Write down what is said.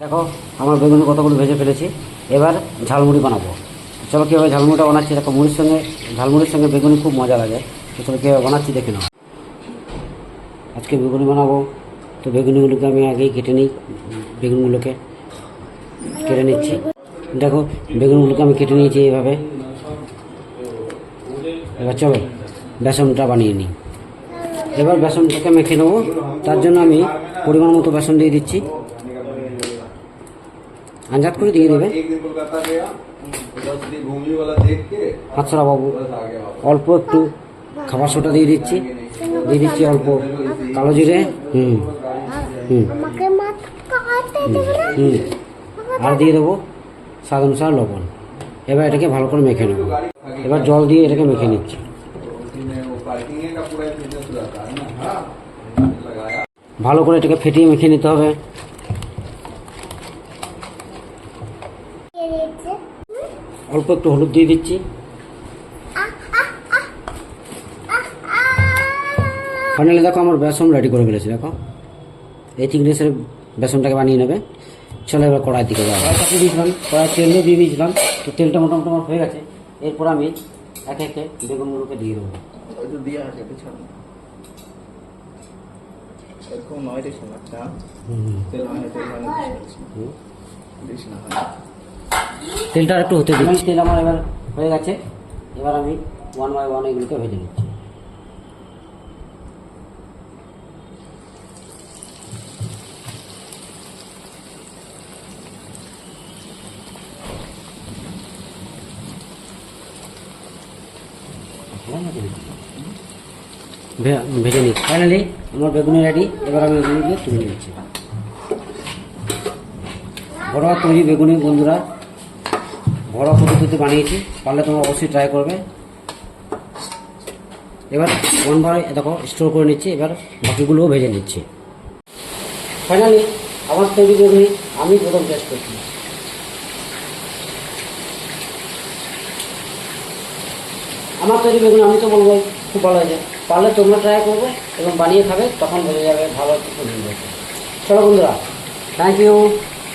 দেখো আমার বেগুনি কতগুলো ভেজে ফেলেছি। এবার ঝালমুড়ি বানাবো। চলো কীভাবে ঝালমুড়িটা বানাচ্ছি দেখো। মুড়ির সঙ্গে ঝালমুড়ির সঙ্গে বেগুনি খুব মজা লাগে। তো চলো কীভাবে বানাচ্ছি দেখে নাও। আজকে বেগুনি বানাবো, তো বেগুনিগুলোকে আমি আগেই কেটে নিই। বেগুনগুলোকে কেটে নিচ্ছি। দেখো বেগুনগুলোকে আমি কেটে নিয়েছি এইভাবে। এবার চলো বেসনটা বানিয়ে নিই। এবার বেসনটাকে মেখে নেবো। তার জন্য আমি পরিমাণ মতো বেসন দিয়ে দিচ্ছি। আঞ্জাত করে দিয়ে দেবে হাতছাড়া বাবু। অল্প একটু খাবার সোটা দিয়ে দিচ্ছি অল্প কালো জিরে। আর দিয়ে দেবো স্বাদ অনুসার লবণ। এবার এটাকে ভালো করে মেখে নেব। এবার জল দিয়ে এটাকে মেখে নিচ্ছি। ভালো করে এটাকে ফেটিয়ে মেখে নিতে হবে। অল্প একটু হলুদ দিয়ে দিচ্ছি। ফাইনালি দেখো আমার বেসন রেডি করে ফেলেছি। দেখো এই থিকনেসের বেসনটাকে বানিয়ে নেবে। চলো এবার কড়াইয়ের দিকে যাবো। কড়াই চাপিয়ে দিয়েছিলাম, কড়াই তেলও দিয়ে দিয়েছিলাম। তো তেলটা মোটামুটি আমার হয়ে গেছে। এরপর আমি একে একে বেগুনগুলোকে দিয়ে দেবো। তেলটা একটু হতে দিচ্ছি। তেল আমার এবার হয়ে গেছে। এবার আমি 1 বাই 1 এগুলোকে ভেজে নিচ্ছি। ভেজে নিচ্ছি। ফাইনালি আমার বেগুনি রেডি। এবার আমি এগুলোকে তুলে নিচ্ছি। ঘরোয়া তৈরি বেগুনি বন্ধুরা, ঘরোয়া পদ্ধতিতে বানিয়েছি। পারলে তোমরা অবশ্যই ট্রাই করবে। এবার 1 বাই দেখো স্টোর করে নিচ্ছি। এবার বাকিগুলোও ভেজে নিচ্ছি। ফাইনালি আমার তৈরি বেগুনি আমি প্রথম টেস্ট করছি। আমার তৈরি বেগুনি আমি তো বলবো খুব ভালো হয়েছে। পারলে তোমরা ট্রাই করবে এবং বানিয়ে খাবে, তখন বোঝা যাবে ভালো কিছু। চলো বন্ধুরা, থ্যাংক ইউ।